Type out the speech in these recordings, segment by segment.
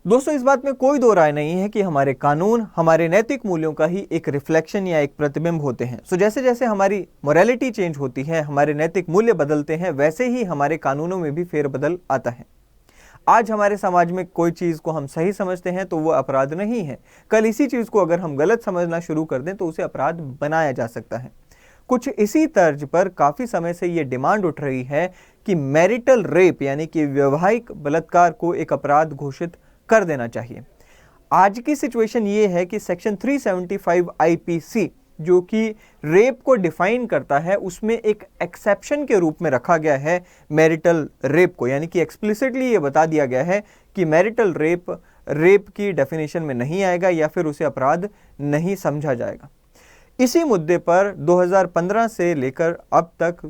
दोस्तों, इस बात में कोई दो राय नहीं है कि हमारे कानून हमारे नैतिक मूल्यों का ही एक रिफ्लेक्शन या एक प्रतिबिंब होते हैं। सो जैसे जैसे हमारी मोरालिटी चेंज होती है, हमारे नैतिक मूल्य बदलते हैं, वैसे ही हमारे कानूनों में भी फेरबदल आता है। आज हमारे समाज में कोई चीज़ को हम सही समझते हैं तो वो अपराध नहीं है। कल इसी चीज़ को अगर हम गलत समझना शुरू कर दें तो उसे अपराध बनाया जा सकता है। कुछ इसी तर्ज पर काफ़ी समय से ये डिमांड उठ रही है कि मैरिटल रेप यानी कि वैवाहिक बलात्कार को एक अपराध घोषित कर देना चाहिए। आज की सिचुएशन ये है कि सेक्शन 375 आईपीसी जो कि रेप को डिफाइन करता है, उसमें एक एक्सेप्शन के रूप में रखा गया है मैरिटल रेप को, यानी कि एक्सप्लिसिटली ये बता दिया गया है कि मैरिटल रेप की डेफिनेशन में नहीं आएगा या फिर उसे अपराध नहीं समझा जाएगा। इसी मुद्दे पर 2015 से लेकर अब तक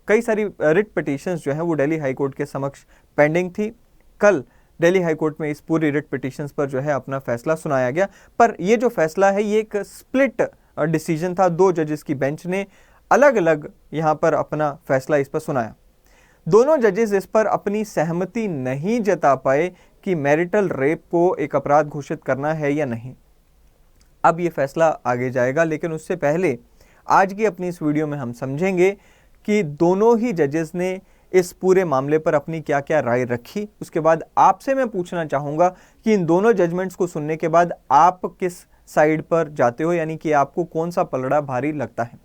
कई सारी रिट पिटीशंस जो है वो दिल्ली हाई कोर्ट के समक्ष पेंडिंग थी। कल दिल्ली हाई कोर्ट में इस पूरी रिट पिटीशंस पर जो है अपना फैसला सुनाया गया। पर ये जो फैसला है ये एक स्प्लिट डिसीजन था। 2 जजेस की बेंच ने अलग अलग यहाँ पर अपना फैसला इस पर सुनाया। दोनों जजेस इस पर अपनी सहमति नहीं जता पाए कि मैरिटल रेप को एक अपराध घोषित करना है या नहीं। अब ये फैसला आगे जाएगा, लेकिन उससे पहले आज की अपनी इस वीडियो में हम समझेंगे कि दोनों ही जजेस ने इस पूरे मामले पर अपनी क्या क्या राय रखी। उसके बाद आपसे मैं पूछना चाहूँगा कि इन दोनों जजमेंट्स को सुनने के बाद आप किस साइड पर जाते हो, यानी कि आपको कौन सा पलड़ा भारी लगता है।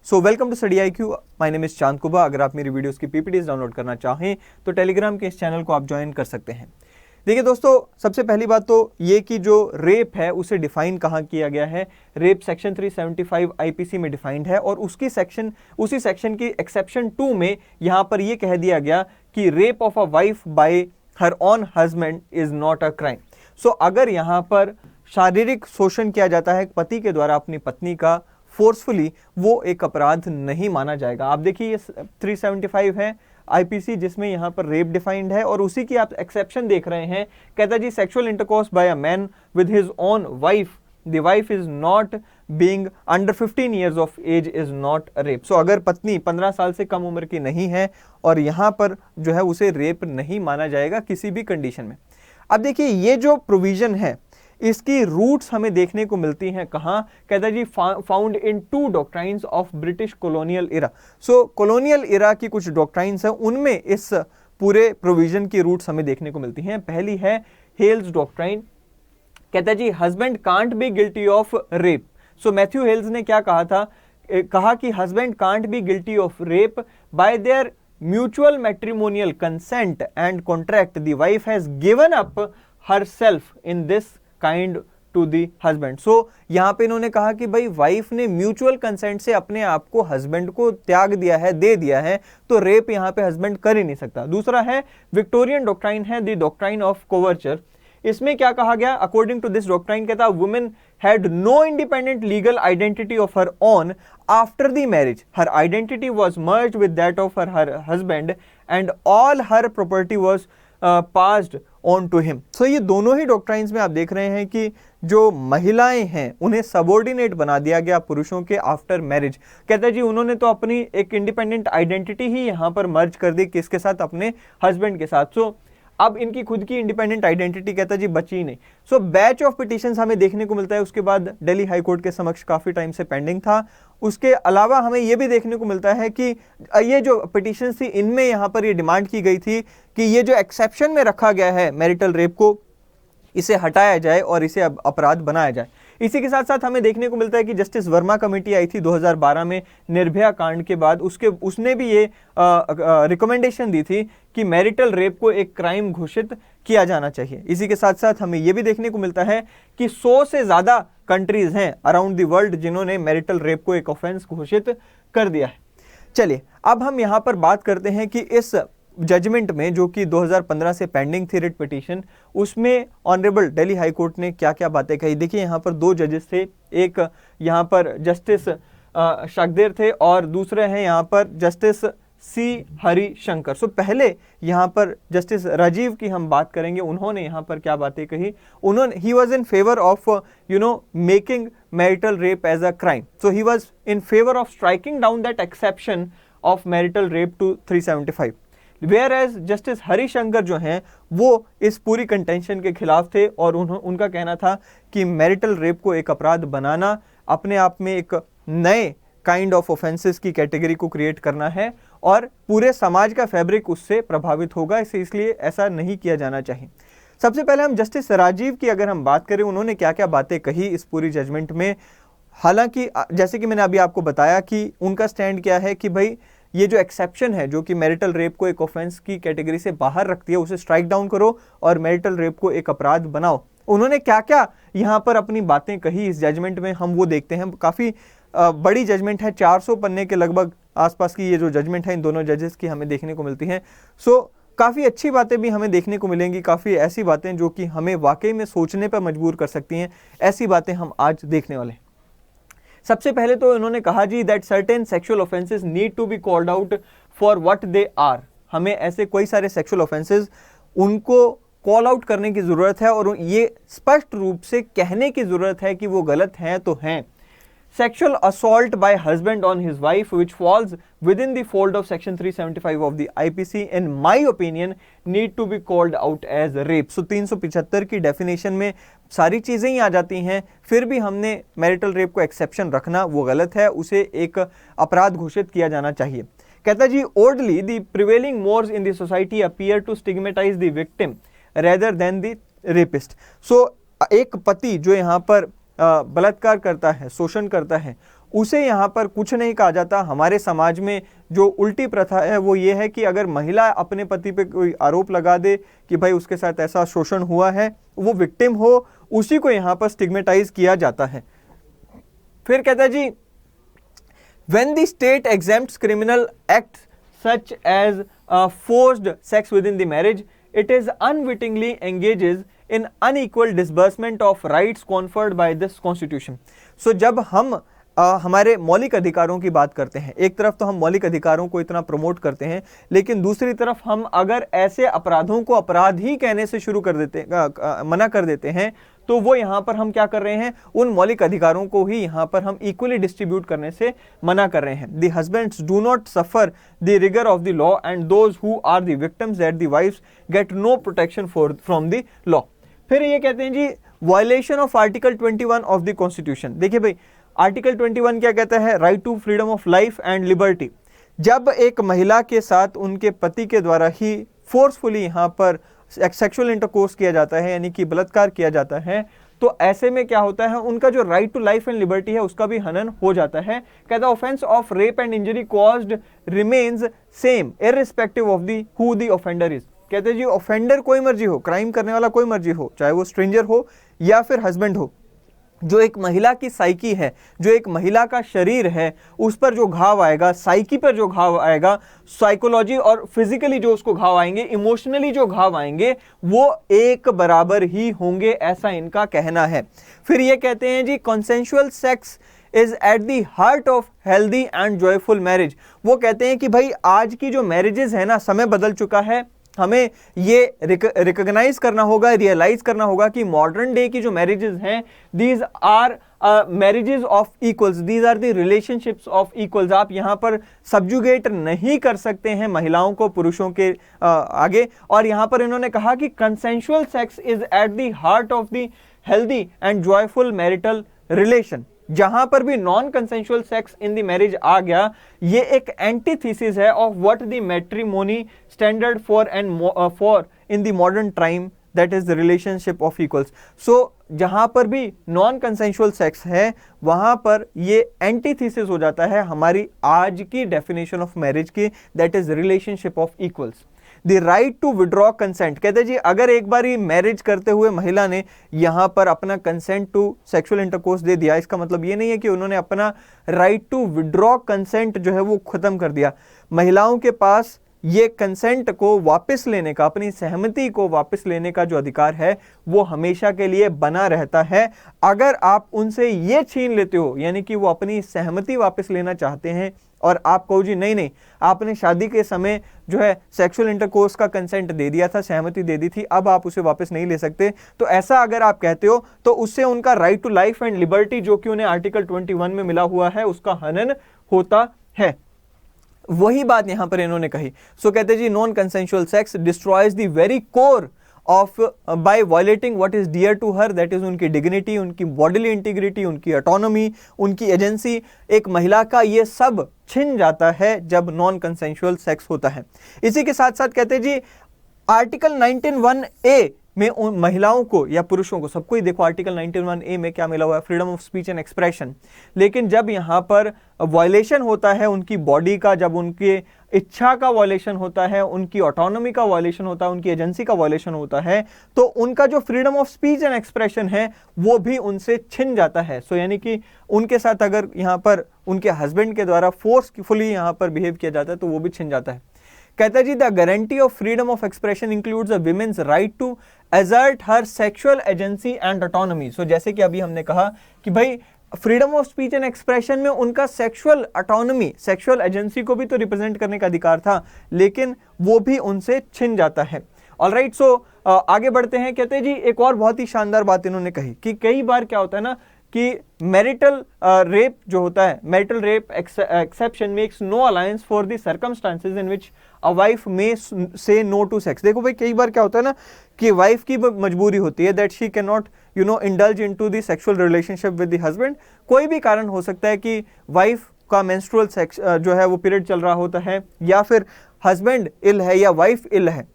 So welcome to study IQ। My name is Chand Kuba. अगर आप मेरी वीडियोस की PPTs डाउनलोड करना चाहें तो टेलीग्राम के इस चैनल को आप ज्वाइन कर सकते हैं। देखिए दोस्तों, सबसे पहली बात तो ये कि जो रेप है उसे डिफाइन कहाँ किया गया है। रेप सेक्शन 375 आईपीसी में डिफाइंड है और उसी सेक्शन की एक्सेप्शन 2 में यहाँ पर ये कह दिया गया कि rape of a wife by her own husband is not a crime. So अगर यहाँ पर शारीरिक शोषण किया जाता है पति के द्वारा अपनी पत्नी का फोर्सफुली, वो एक अपराध नहीं माना जाएगा। आप देखिए ये 375 है आईपीसी जिसमें यहाँ पर रेप डिफाइंड है और उसी की आप एक्सेप्शन देख रहे हैं। कहता जी sexual intercourse by a man with his own wife, the wife is not being under 15 years of age is not rape. So अगर पत्नी 15 साल से कम उम्र की नहीं है और यहाँ पर जो है उसे रेप नहीं माना जाएगा किसी भी कंडीशन में। अब देखिए ये जो प्रोविजन है इसकी रूट्स हमें देखने को मिलती हैं कहाँ। कहता जी found in 2 doctrines of British colonial era. So colonial era की कुछ डॉक्ट्राइन्स हैं, उनमें इस पूरे प्रोविजन की रूट्स हमें देखने को मिलती हैं। पहली है हेल्स डॉक्ट्राइन। कहता जी husband can't be guilty of rape. So Matthew Hales ने क्या कहा कि husband can't be guilty of rape by their mutual matrimonial consent and contract the wife has given up herself in this kind to the husband. So यहां पे इन्होंने कहा कि भाई वाइफ ने म्यूचुअल कंसेंट से अपने आप को हस्बैंड को त्याग दिया है, दे दिया है, तो रेप यहां पे हस्बैंड कर ही नहीं सकता। दूसरा है विक्टोरियन डॉक्ट्राइन है द डॉक्ट्राइन ऑफ कोवर्चर। इसमें क्या कहा गया, अकॉर्डिंग टू दिस डॉक्ट्राइन कहता women had no independent legal identity of her own after the marriage, her identity was merged with that of her husband and all her property was passed on to him. So ये दोनों ही doctrines में आप देख रहे हैं कि जो महिलाएं हैं उन्हें सबऑर्डिनेट बना दिया गया पुरुषों के आफ्टर मैरिज। कहता है जी उन्होंने तो अपनी एक इंडिपेंडेंट आइडेंटिटी ही यहाँ पर मर्ज कर दी, किसके साथ, अपने हस्बैंड के साथ। सो अब इनकी खुद की इंडिपेंडेंट आइडेंटिटी कहता जी बची नहीं। सो बैच ऑफ पिटीशंस हमें देखने को मिलता है। उसके बाद दिल्ली हाई कोर्ट के समक्ष काफी टाइम से पेंडिंग था। उसके अलावा हमें यह भी देखने को मिलता है कि ये जो पिटीशंस थी इनमें यहाँ पर ये डिमांड की गई थी कि ये जो एक्सेप्शन में रखा गया है मैरिटल रेप को, इसे हटाया जाए और इसे अपराध बनाया जाए। इसी के साथ साथ हमें देखने को मिलता है कि जस्टिस वर्मा कमेटी आई थी 2012 में निर्भया कांड के बाद, उसने भी ये रिकमेंडेशन दी थी कि मैरिटल रेप को एक क्राइम घोषित किया जाना चाहिए। इसी के साथ साथ हमें यह भी देखने को मिलता है कि 100 से ज्यादा कंट्रीज हैं अराउंड द वर्ल्ड जिन्होंने मैरिटल रेप को एक ऑफेंस घोषित कर दिया है। चलिए अब हम यहां पर बात करते हैं कि इस जजमेंट में जो कि 2015 से पेंडिंग थी रिट पिटीशन, उसमें ऑनरेबल दिल्ली हाई कोर्ट ने क्या क्या बातें कही। देखिए यहाँ पर 2 जजेस थे, एक यहाँ पर जस्टिस शागदेर थे और दूसरे हैं यहाँ पर जस्टिस C हरिशंकर। सो पहले यहाँ पर जस्टिस राजीव की हम बात करेंगे। उन्होंने यहाँ पर क्या बातें कही। He was in favour of making marital rape as a crime. So he was in favour of striking down that exception of marital rape to 375। Whereas Justice Harishankar जो हैं वो इस पूरी कंटेंशन के खिलाफ थे और उनका कहना था कि मैरिटल रेप को एक अपराध बनाना अपने आप में एक नए काइंड ऑफ ऑफेंसेस की कैटेगरी को क्रिएट करना है और पूरे समाज का फैब्रिक उससे प्रभावित होगा, इसलिए ऐसा नहीं किया जाना चाहिए। सबसे पहले हम जस्टिस राजीव की अगर हम बात करें, उन्होंने क्या क्या बातें कही इस पूरी जजमेंट में। हालांकि जैसे कि मैंने अभी आपको बताया कि उनका स्टैंड क्या है कि भाई ये जो एक्सेप्शन है जो कि मैरिटल रेप को एक ऑफेंस की कैटेगरी से बाहर रखती है उसे स्ट्राइक डाउन करो और मैरिटल रेप को एक अपराध बनाओ। उन्होंने क्या क्या यहाँ पर अपनी बातें कही इस जजमेंट में, हम वो देखते हैं। काफ़ी बड़ी जजमेंट है, 400 पन्ने के लगभग आसपास की ये जो जजमेंट है इन दोनों जजेस की हमें देखने को मिलती हैं। सो काफ़ी अच्छी बातें भी हमें देखने को मिलेंगी, काफ़ी ऐसी बातें जो कि हमें वाकई में सोचने पर मजबूर कर सकती हैं, ऐसी बातें हम आज देखने वाले हैं। सबसे पहले तो उन्होंने कहा जी that certain sexual offences need to be called out for what they are. हमें ऐसे कोई सारे सेक्सुअल ऑफेंसेस उनको कॉल आउट करने की ज़रूरत है और ये स्पष्ट रूप से कहने की ज़रूरत है कि वो गलत हैं तो हैं। Sexual assault by husband on his wife, which falls within the fold of section 375 of the IPC, in my opinion, need to be called out as rape. So 375 की डेफिनेशन में सारी चीज़ें ही आ जाती हैं, फिर भी हमने मैरिटल रेप को एक्सेप्शन रखना वो गलत है, उसे एक अपराध घोषित किया जाना चाहिए। कहता जी oddly the prevailing mores in the society appear to stigmatize the victim rather than the rapist. So एक पति जो यहाँ पर बलात्कार करता है, शोषण करता है, उसे यहाँ पर कुछ नहीं कहा जाता। हमारे समाज में जो उल्टी प्रथा है वो ये है कि अगर महिला अपने पति पे कोई आरोप लगा दे कि भाई उसके साथ ऐसा शोषण हुआ है, वो विक्टिम हो, उसी को यहाँ पर स्टिग्मेटाइज किया जाता है। फिर कहता है जी when the state exempts criminal acts such as forced sex within the marriage, it is unwittingly engages in unequal disbursement of rights conferred by this constitution. So जब हम हमारे मौलिक अधिकारों की बात करते हैं, एक तरफ तो हम मौलिक अधिकारों को इतना प्रमोट करते हैं, लेकिन दूसरी तरफ हम अगर ऐसे अपराधों को अपराध ही कहने से शुरू कर देते मना कर देते हैं, तो वो यहाँ पर हम क्या कर रहे हैं, उन मौलिक अधिकारों को ही यहाँ पर हम इक्वली डिस्ट्रीब्यूट करने से मना कर रहे हैं। The husbands do not suffer the rigour of the law and those who are the victims that the wives get no protection from the law. फिर ये कहते हैं जी violation of article 21 of the constitution. देखिए भाई article 21 क्या कहता है, right to freedom of life and liberty. जब एक महिला के साथ उनके पति के द्वारा ही फोर्सफुली यहाँ पर सेक्सुअल इंटरकोर्स किया जाता है, यानी कि बलात्कार किया जाता है, तो ऐसे में क्या होता है, उनका जो right to life and liberty है उसका भी हनन हो जाता है। कहता है offence of rape and injury caused remains same irrespective of the who the offender is. कहते हैं जी ऑफेंडर कोई मर्जी हो, क्राइम करने वाला कोई मर्जी हो, चाहे वो स्ट्रेंजर हो या फिर हस्बैंड हो, जो एक महिला की साइकी है, जो एक महिला का शरीर है, उस पर जो घाव आएगा, साइकी पर जो घाव आएगा, साइकोलॉजी और फिजिकली जो उसको घाव आएंगे, इमोशनली जो घाव आएंगे, वो एक बराबर ही होंगे, ऐसा इनका कहना है। फिर ये कहते हैं जी consensual sex is at the heart of healthy and joyful marriage. वो कहते हैं कि भाई आज की जो मैरिजेस है ना, समय बदल चुका है, हमें ये रिकॉग्नाइज करना होगा, रियलाइज करना होगा कि मॉडर्न डे की जो मैरिजेस हैं, these are marriages of equals, these are the relationships of equals. आप यहाँ पर सब्जुगेट नहीं कर सकते हैं महिलाओं को पुरुषों के आगे। और यहाँ पर इन्होंने कहा कि consensual sex is at the heart of the healthy and joyful marital relation. जहां पर भी non consensual sex in the marriage आ गया, ये एक एंटीथीसिस है of what the matrimony standard for and for in the modern time, that is the relationship of equals. So जहां पर भी नॉन कंसेंशुअल सेक्स है, वहां पर ये एंटीथीसिस हो जाता है हमारी आज की डेफिनेशन ऑफ मैरिज की, that is relationship of equals. The right to withdraw consent. कहते जी अगर एक बार मैरिज करते हुए महिला ने यहाँ पर अपना कंसेंट टू सेक्सुअल इंटरकोर्स दे दिया, इसका मतलब ये नहीं है कि उन्होंने अपना राइट टू विड्रॉ कंसेंट जो है वो खत्म कर दिया। महिलाओं के पास ये कंसेंट को वापस लेने का, अपनी सहमति को वापस लेने का जो अधिकार है वो हमेशा के लिए बना रहता है। अगर आप उनसे ये छीन लेते हो, यानी कि वो अपनी सहमति वापस लेना चाहते हैं और आप कहो जी नहीं, आपने शादी के समय जो है सेक्सुअल इंटरकोर्स का कंसेंट दे दिया था, सहमति दे दी थी, अब आप उसे वापस नहीं ले सकते, तो ऐसा अगर आप कहते हो तो उससे उनका right to life and liberty जो कि उन्हें आर्टिकल 21 में मिला हुआ है उसका हनन होता है। वही बात यहां पर इन्होंने कही। सो कहते जी non consensual sex destroys the very core of by violating what is dear to her, that is उनकी डिग्निटी, उनकी बॉडीली इंटीग्रिटी, उनकी ऑटोनॉमी, उनकी एजेंसी। एक महिला का ये सब छिन जाता है जब नॉन कंसेंशुअल सेक्स होता है। इसी के साथ साथ कहते जी आर्टिकल 19(1)(a) में उन महिलाओं को या पुरुषों को, सबको ही देखो आर्टिकल 19(1)(a) में क्या मिला हुआ है, freedom of speech and expression. लेकिन जब यहां पर वायलेशन होता है उनकी बॉडी का, जब उनके इच्छा का वायलेशन होता है, उनकी ऑटोनॉमी का वायलेशन होता है, उनकी एजेंसी का वायलेशन होता है, तो उनका जो freedom of speech and expression है वो भी उनसे छिन जाता है। सो यानी कि उनके साथ अगर यहां पर उनके हस्बैंड के द्वारा फोर्सफुली यहां पर बिहेव किया जाता है तो वो भी छिन जाता है। कहता है जी the guarantee of freedom of expression includes a women's right to assert her sexual agency and autonomy. So जैसे कि अभी हमने कहा कि भाई freedom of speech and expression में उनका सेक्सुअल ऑटोनॉमी, सेक्सुअल एजेंसी को भी तो रिप्रेजेंट करने का अधिकार था, लेकिन वो भी उनसे छिन जाता है। ऑलराइट, सो आगे बढ़ते हैं। कहते हैं जी एक और बहुत ही शानदार बात इन्होंने कही कि कई बार क्या होता है ना कि मैरिटल रेप जो होता है, marital rape exception makes no allowance for the circumstances in which a wife may say no to sex. देखो भाई कई बार क्या होता है ना कि वाइफ की मजबूरी होती है that she can not indulge into the sexual relationship with the husband. कोई भी कारण हो सकता है कि वाइफ का मेंस्ट्रुअल सेक्स जो है वो पीरियड चल रहा होता है, या फिर हस्बैंड इल है या वाइफ इल है,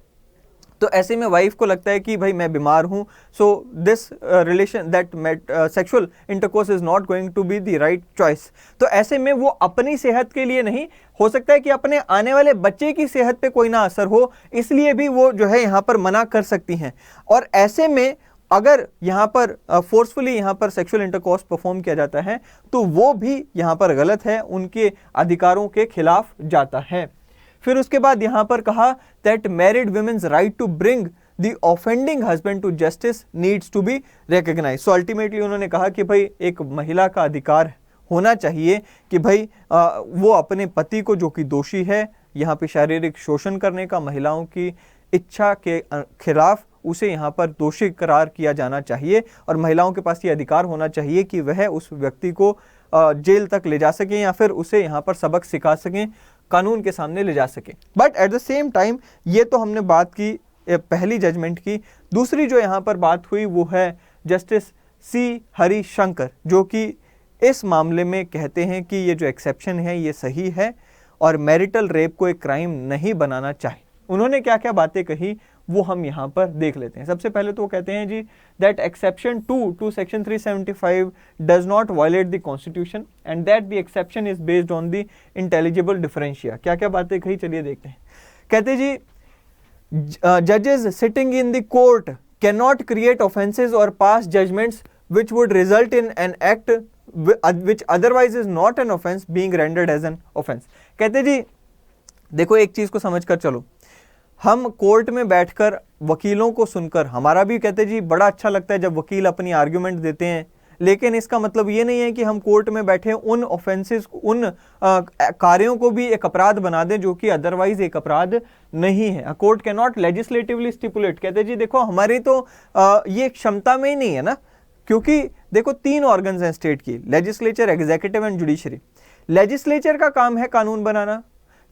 तो ऐसे में वाइफ को लगता है कि भाई मैं बीमार हूं, so this relation that sexual intercourse is not going to be the right choice. तो ऐसे में वो अपनी सेहत के लिए नहीं, हो सकता है कि अपने आने वाले बच्चे की सेहत पे कोई ना असर हो, इसलिए भी वो जो है यहाँ पर मना कर सकती हैं। और ऐसे में अगर यहाँ पर फोर्सफुली यहाँ पर सेक्सुअल इंटरकोर्स परफॉर्म किया जाता है तो वो भी यहाँ पर गलत है, उनके अधिकारों के खिलाफ जाता है। फिर उसके बाद यहां पर कहा that married women's right to bring the offending husband to justice needs to be recognised. So ultimately उन्होंने कहा कि भाई एक महिला का अधिकार होना चाहिए कि भाई वो अपने पति को जो कि दोषी है यहाँ पे शारीरिक शोषण करने का, महिलाओं की इच्छा के खिलाफ, उसे यहाँ पर दोषी करार किया जाना चाहिए और महिलाओं के पास ये अधिकार होना चाहिए कि वह उस व्यक्ति को जेल तक ले जा सकें या फिर उसे यहाँ पर सबक सिखा सकें, कानून के सामने ले जा सके। But at the same time ये तो हमने बात की पहली जजमेंट की। दूसरी जो यहाँ पर बात हुई वो है जस्टिस सी हरिशंकर, जो कि इस मामले में कहते हैं कि ये जो एक्सेप्शन है ये सही है और मैरिटल रेप को एक क्राइम नहीं बनाना चाहिए। उन्होंने क्या क्या बातें कही वो हम यहाँ पर देख लेते हैं। सबसे पहले तो वो कहते हैं जी that exception to section 375 does not violate the constitution and that the exception is based on the intelligible differentia. क्या क्या बातें कही चलिए देखते हैं। कहते जी जजेस sitting in the court can not create offences और pass judgments which would result in an act which otherwise is not an offence being rendered as an offence. कहते जी देखो एक चीज को समझ कर चलो, हम कोर्ट में बैठकर वकीलों को सुनकर हमारा भी कहते जी बड़ा अच्छा लगता है जब वकील अपनी आर्ग्यूमेंट देते हैं, लेकिन इसका मतलब ये नहीं है कि हम कोर्ट में बैठे उन ऑफेंसेस, उन कार्यों को भी एक अपराध बना दें जो कि अदरवाइज एक अपराध नहीं है। Court can not legislatively stipulate. कहते जी देखो हमारी तो ये क्षमता में ही नहीं है ना, क्योंकि देखो 3 ऑर्गन्स हैं स्टेट की, legislature, executive and judiciary. Legislature का काम है कानून बनाना,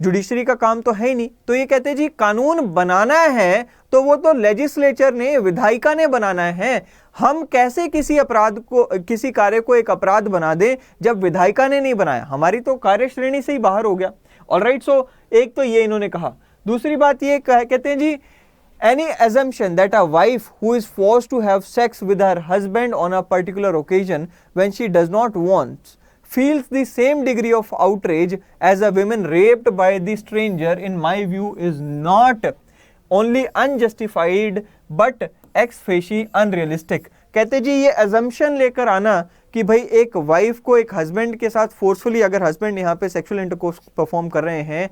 जुडिशरी का काम तो है ही नहीं। तो ये कहते हैं जी कानून बनाना है तो वो तो लेजिस्लेचर ने, विधायिका ने बनाना है। हम कैसे किसी अपराध को, किसी कार्य को एक अपराध बना दें जब विधायिका ने नहीं बनाया? हमारी तो कार्य श्रेणी से ही बाहर हो गया। ऑलराइट, सो एक तो ये इन्होंने कहा। दूसरी बात ये कहते हैं जी any assumption that a wife who is forced to have sex with her husband on a particular occasion when she does not want feels the same degree of outrage as a woman raped by the stranger in my view is not only unjustified but ex facie unrealistic। कहते जी ये assumption लेकर आना कि भाई एक wife को एक husband के साथ फोर्सफुली, अगर हस्बैंड यहाँ पे सेक्सुअल इंटरकोर्स परफॉर्म कर रहे हैं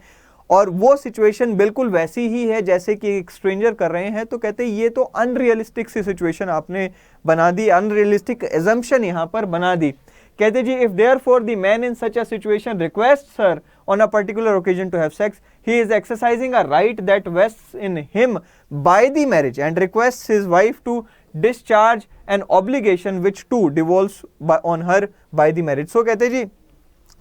और वो सिचुएशन बिल्कुल वैसी ही है जैसे कि एक स्ट्रेंजर कर रहे हैं, तो कहते हैं ये तो अनरियलिस्टिक सी सिचुएशन आपने बना दी, अनरियलिस्टिक एजम्पशन यहाँ पर बना दी। कहते जी if therefore the man in such a situation requests her on a particular occasion to have sex, he is exercising a right that vests in him by the marriage and requests his wife to discharge an obligation which to devolves on her by the marriage. So कहते जी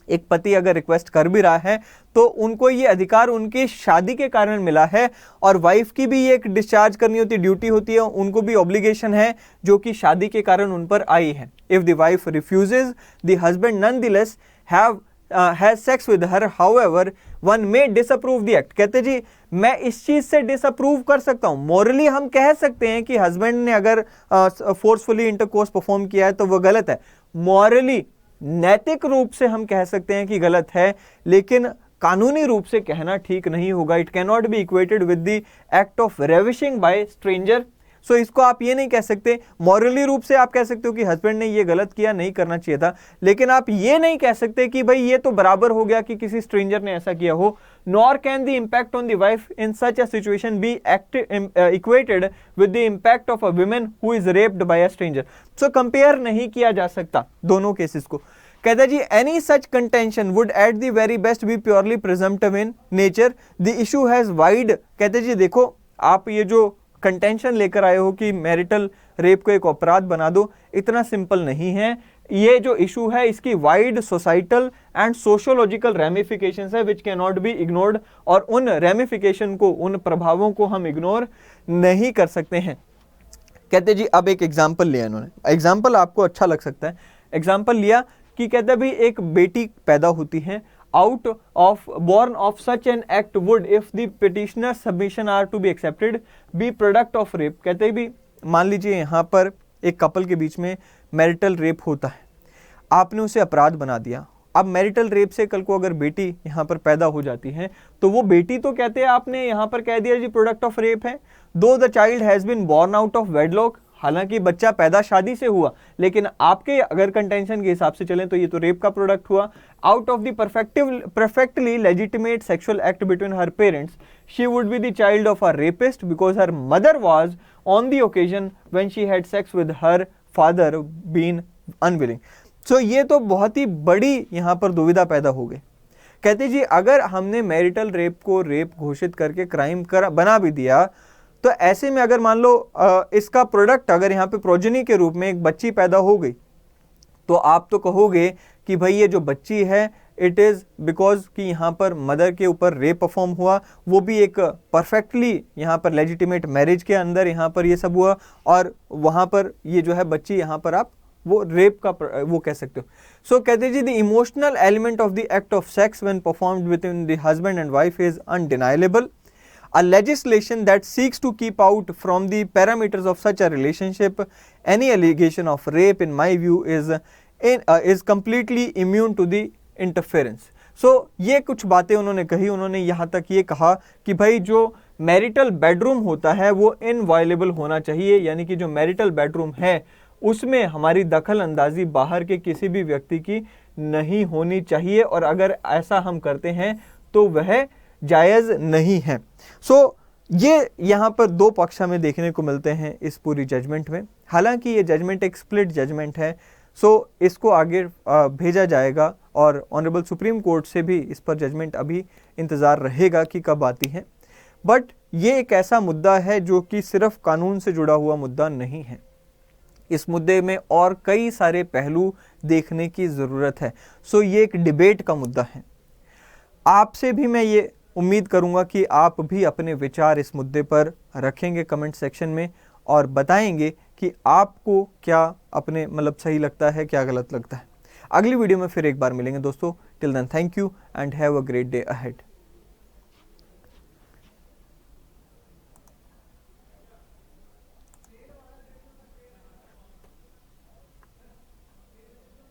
एक पति अगर request कर भी रहा है तो उनको ये अधिकार उनकी शादी के कारण मिला है, और वाइफ की भी ये एक डिस्चार्ज करनी होती, ड्यूटी होती है, उनको भी ऑब्लिगेशन है जो कि शादी के कारण उन पर आई है। If the wife refuses, the husband nonetheless has sex with her, however one may disapprove the act. कहते जी मैं इस चीज से डिसअप्रूव कर सकता हूं, मॉरली हम कह सकते हैं कि हस्बैंड ने अगर फोर्सफुली इंटरकोर्स परफॉर्म किया है तो वह गलत है, मॉरली नैतिक रूप से हम कह सकते हैं कि गलत है, लेकिन कानूनी रूप से कहना ठीक नहीं होगा। It can not be equated with the act of ravishing by stranger. So इसको आप ये नहीं कह सकते, मॉरली रूप से आप कह सकते हो कि हस्बैंड ने ये गलत किया, नहीं करना चाहिए था, लेकिन आप ये नहीं कह सकते कि भाई ये तो बराबर हो गया कि किसी स्ट्रेंजर ने ऐसा किया हो। Nor can the impact on the wife in such a situation be equated with the impact of a woman who is raped by a stranger. So compare नहीं किया जा सकता दोनों केसेस को। कहता जी any such contention would at the very best be purely presumptive in nature, the issue has wide. कहते जी देखो आप ये जो कंटेंशन लेकर आए हो कि मैरिटल रेप को एक अपराध बना दो, इतना सिंपल नहीं है। ये जो इशू है इसकी wide societal and sociological ramifications है which can not be ignored, और उन रेमिफिकेशन को, उन प्रभावों को हम इग्नोर नहीं कर सकते हैं। कहते जी अब एक एग्जाम्पल लिया इन्होंने, एग्जाम्पल आपको अच्छा लग सकता है। एग्जाम्पल लिया कि कहते भाई एक बेटी पैदा होती है, out of born of such an act would, if the petitioner's submission are to be accepted, be product of rape। कहते भी मान लीजिए यहाँ पर एक कपल के बीच में मैरिटल रेप होता है, आपने उसे अपराध बना दिया। अब मैरिटल रेप से कल को अगर बेटी यहाँ पर पैदा हो जाती है तो वो बेटी तो कहते हैं आपने यहाँ पर कह दिया जी प्रोडक्ट ऑफ रेप है, though the child has been born out of wedlock, हालांकि बच्चा पैदा शादी से हुआ, लेकिन आपके अगर कंटेंशन के हिसाब से चलें तो ये तो रेप का प्रोडक्ट हुआ। Out of the perfectly legitimate sexual act between her parents, she would be the child of a rapist because her mother was on the occasion when she had sex with her father been unwilling. So ये तो बहुत ही बड़ी यहाँ पर दुविधा पैदा हो गई। कहते जी अगर हमने मैरिटल रेप को रेप घोषित करके क्राइम बना भी दिया, तो ऐसे में अगर मान लो इसका प्रोडक्ट अगर यहाँ पे प्रोजेनी के रूप में एक बच्ची पैदा हो गई, तो आप तो कहोगे कि भाई ये जो बच्ची है इट इज़ बिकॉज कि यहाँ पर मदर के ऊपर रेप परफॉर्म हुआ, वो भी एक परफेक्टली यहाँ पर लेजिटिमेट मैरिज के अंदर यहाँ पर ये सब हुआ, और वहाँ पर ये जो है बच्ची यहाँ पर आप वो रेप का वो कह सकते हो। सो कहते जी the emotional element of the act of sex when performed between the husband and wife is undeniable. A legislation that seeks to keep out from the parameters of such a relationship any allegation of rape, in my view, is completely immune to the interference. So ये कुछ बातें उन्होंने कही। उन्होंने यहाँ तक ये कहा कि भाई जो मैरिटल बेडरूम होता है वो इनवायलेबल होना चाहिए, यानी कि जो मैरिटल बेडरूम है उसमें हमारी दखल अंदाजी बाहर के किसी भी व्यक्ति की नहीं होनी चाहिए, और अगर ऐसा हम करते हैं तो वह जायज़ नहीं है। सो ये यहाँ पर दो पक्ष हमें देखने को मिलते हैं इस पूरी जजमेंट में। हालांकि ये जजमेंट एक स्प्लिट जजमेंट है, सो इसको आगे भेजा जाएगा और ऑनरेबल सुप्रीम कोर्ट से भी इस पर जजमेंट अभी इंतज़ार रहेगा कि कब आती है। बट ये एक ऐसा मुद्दा है जो कि सिर्फ कानून से जुड़ा हुआ मुद्दा नहीं है, इस मुद्दे में और कई सारे पहलू देखने की ज़रूरत है। सो ये एक डिबेट का मुद्दा है। आपसे भी मैं ये उम्मीद करूंगा कि आप भी अपने विचार इस मुद्दे पर रखेंगे कमेंट सेक्शन में और बताएंगे कि आपको क्या अपने मतलब सही लगता है, क्या गलत लगता है। अगली वीडियो में फिर एक बार मिलेंगे दोस्तों। Till then thank you and have a great day ahead.